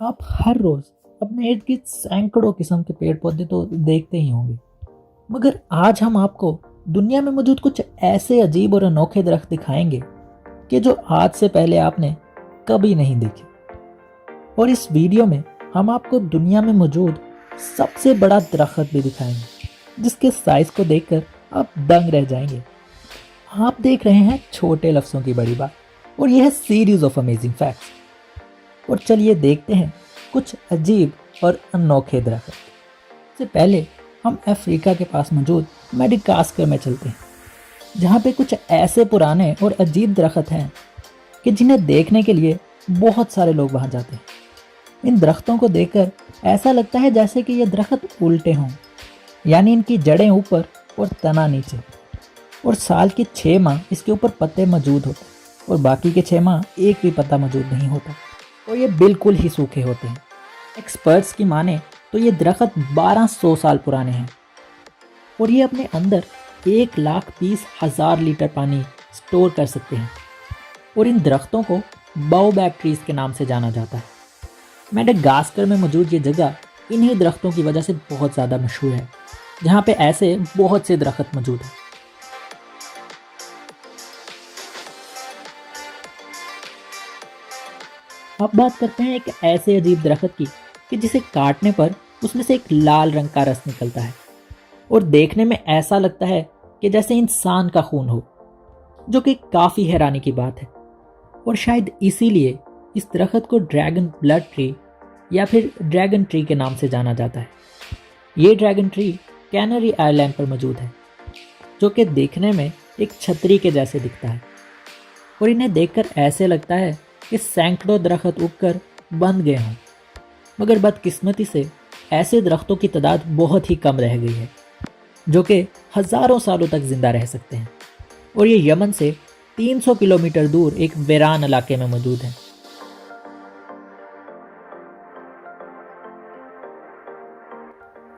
आप हर रोज अपने इर्द गिर्द सैकड़ों किस्म के पेड़ पौधे तो देखते ही होंगे, मगर आज हम आपको दुनिया में मौजूद कुछ ऐसे अजीब और अनोखे दरख्त दिखाएंगे कि जो आज से पहले आपने कभी नहीं देखे। और इस वीडियो में हम आपको दुनिया में मौजूद सबसे बड़ा दरख्त भी दिखाएंगे, जिसके साइज को देखकर आप दंग रह जाएंगे। आप देख रहे हैं छोटे लफ्जों की बड़ी बात, और यह है सीरीज ऑफ अमेजिंग फैक्ट्स। और चलिए देखते हैं कुछ अजीब और अनोखे दरख्त। से पहले हम अफ्रीका के पास मौजूद मेडागास्कर में चलते हैं, जहाँ पे कुछ ऐसे पुराने और अजीब दरख्त हैं कि जिन्हें देखने के लिए बहुत सारे लोग वहाँ जाते हैं। इन दरख्तों को देखकर ऐसा लगता है जैसे कि ये दरख्त उल्टे हों, यानी इनकी जड़ें ऊपर और तना नीचे, और साल के 6 माह इसके ऊपर पत्ते मौजूद होते हैं और बाकी के 6 माह एक भी पत्ता मौजूद नहीं होता, और ये बिल्कुल ही सूखे होते हैं। एक्सपर्ट्स की माने तो ये दरख्त 1200 साल पुराने हैं और ये अपने अंदर 1,20,000 लीटर पानी स्टोर कर सकते हैं। और इन दरख्तों को बाओबैब ट्रीज के नाम से जाना जाता है। मेडागास्कर में मौजूद ये जगह इन्हीं दरख्तों की वजह से बहुत ज़्यादा मशहूर है, जहाँ पे ऐसे बहुत से दरख्त मौजूद हैं। अब बात करते हैं एक ऐसे अजीब दरख्त की कि जिसे काटने पर उसमें से एक लाल रंग का रस निकलता है और देखने में ऐसा लगता है कि जैसे इंसान का खून हो, जो कि काफ़ी हैरानी की बात है। और शायद इसीलिए इस दरख्त को ड्रैगन ब्लड ट्री या फिर ड्रैगन ट्री के नाम से जाना जाता है। ये ड्रैगन ट्री कैनरी आइलैंड पर मौजूद है, जो कि देखने में एक छतरी के जैसे दिखता है, और इन्हें देखकर ऐसे लगता है कि सैकड़ों दरख्त उगकर बंद गए हों। मगर बदकिस्मती से ऐसे दरख्तों की तादाद बहुत ही कम रह गई है, जो कि हज़ारों सालों तक जिंदा रह सकते हैं। और ये यमन से 300 किलोमीटर दूर एक वीरान इलाके में मौजूद है।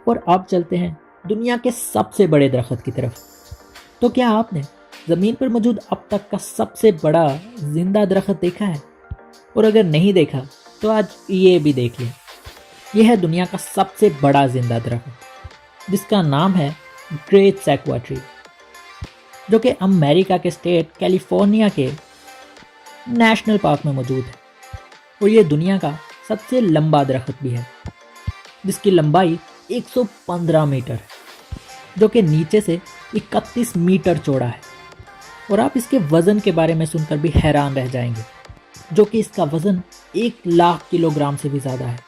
और अब चलते हैं दुनिया के सबसे बड़े दरख्त की तरफ। तो क्या आपने ज़मीन पर मौजूद अब तक का सबसे बड़ा जिंदा दरख्त देखा है? और अगर नहीं देखा तो आज ये भी देख लें। यह है दुनिया का सबसे बड़ा जिंदा दरख्त, जिसका नाम है ग्रेट सैक्वा ट्री, जो कि अमेरिका के स्टेट कैलिफोर्निया के नेशनल पार्क में मौजूद है। और ये दुनिया का सबसे लंबा दरख्त भी है, जिसकी लंबाई 115 मीटर है, जो कि नीचे से 31 मीटर चौड़ा है। और आप इसके वज़न के बारे में सुनकर भी हैरान रह जाएंगे, जो कि इसका वज़न 1,00,000 किलोग्राम से भी ज़्यादा है।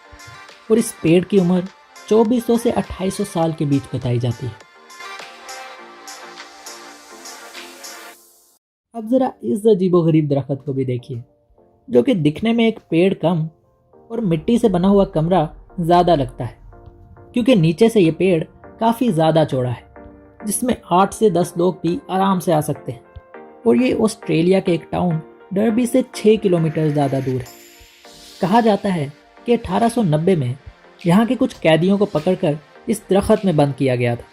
और इस पेड़ की उम्र 2400 से 2800 साल के बीच बताई जाती है। अब ज़रा इस अजीबोगरीब दरख्त को भी देखिए, जो कि दिखने में एक पेड़ कम और मिट्टी से बना हुआ कमरा ज़्यादा लगता है, क्योंकि नीचे से ये पेड़ काफ़ी ज़्यादा चौड़ा है, जिसमें 8 से 10 लोग भी आराम से आ सकते हैं। और ये ऑस्ट्रेलिया के एक टाउन डर्बी से 6 किलोमीटर ज़्यादा दूर है। कहा जाता है कि 1890 में यहाँ के कुछ कैदियों को पकड़कर इस दरख्त में बंद किया गया था,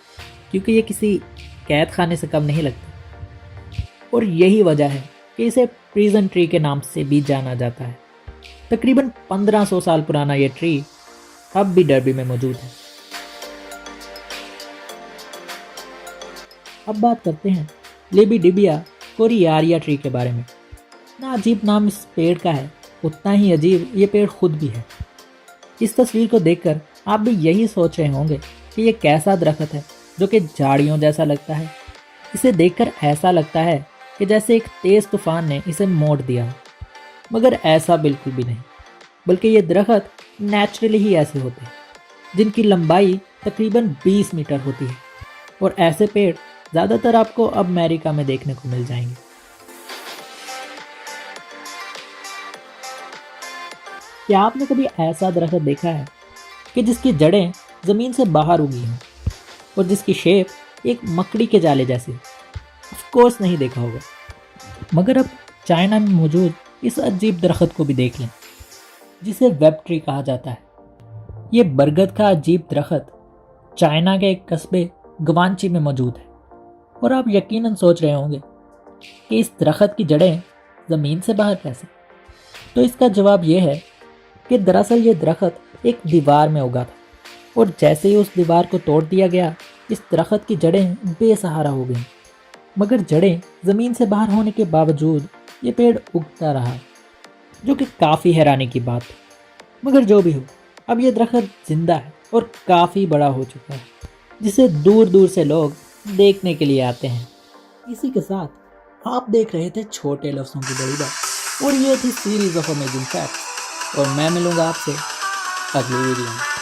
क्योंकि ये किसी कैद खाने से कम नहीं लगता। और यही वजह है कि इसे प्रिजन ट्री के नाम से भी जाना जाता है। तकरीबन 1500 साल पुराना ये ट्री अब भी डर्बी में मौजूद है। अब बात करते हैं लेबिडिबिया कोरियारिया ट्री के बारे में। ना अजीब नाम इस पेड़ का है, उतना ही अजीब ये पेड़ खुद भी है। इस तस्वीर को देखकर आप भी यही सोच रहे होंगे कि ये कैसा दरख्त है जो कि झाड़ियों जैसा लगता है। इसे देखकर ऐसा लगता है कि जैसे एक तेज़ तूफान ने इसे मोड़ दिया हो, मगर ऐसा बिल्कुल भी नहीं, बल्कि ये दरख्त नेचुरली ही ऐसे होते हैं, जिनकी लंबाई तकरीबन 20 मीटर होती है। और ऐसे पेड़ ज़्यादातर आपको अब अमेरिका में देखने को मिल जाएंगे। क्या आपने कभी ऐसा दरख्त देखा है कि जिसकी जड़ें ज़मीन से बाहर उगी हों और जिसकी शेप एक मकड़ी के जाले जैसी? ऑफ कोर्स नहीं देखा होगा। मगर अब चाइना में मौजूद इस अजीब दरख्त को भी देख लें, जिसे वेब ट्री कहा जाता है। ये बरगद का अजीब दरख्त चाइना के एक कस्बे ग्वांची में मौजूद है। और आप यकीनन सोच रहे होंगे कि इस दरख्त की जड़ें ज़मीन से बाहर कैसे? तो इसका जवाब यह है कि दरअसल ये दरख्त एक दीवार में उगा था और जैसे ही उस दीवार को तोड़ दिया गया, इस दरख्त की जड़ें बेसहारा हो गईं। मगर जड़ें ज़मीन से बाहर होने के बावजूद ये पेड़ उगता रहा, जो कि काफ़ी हैरानी की बात है। मगर जो भी हो, अब ये दरख्त जिंदा है और काफ़ी बड़ा हो चुका है, जिसे दूर दूर से लोग देखने के लिए आते हैं। इसी के साथ आप देख रहे थे छोटे लफ्ज़ों की बड़ी बात, और ये थी सीरीज ऑफ अमेजिंग फैक्ट्स। और मैं मिलूंगा आपसे अगली वीडियो में।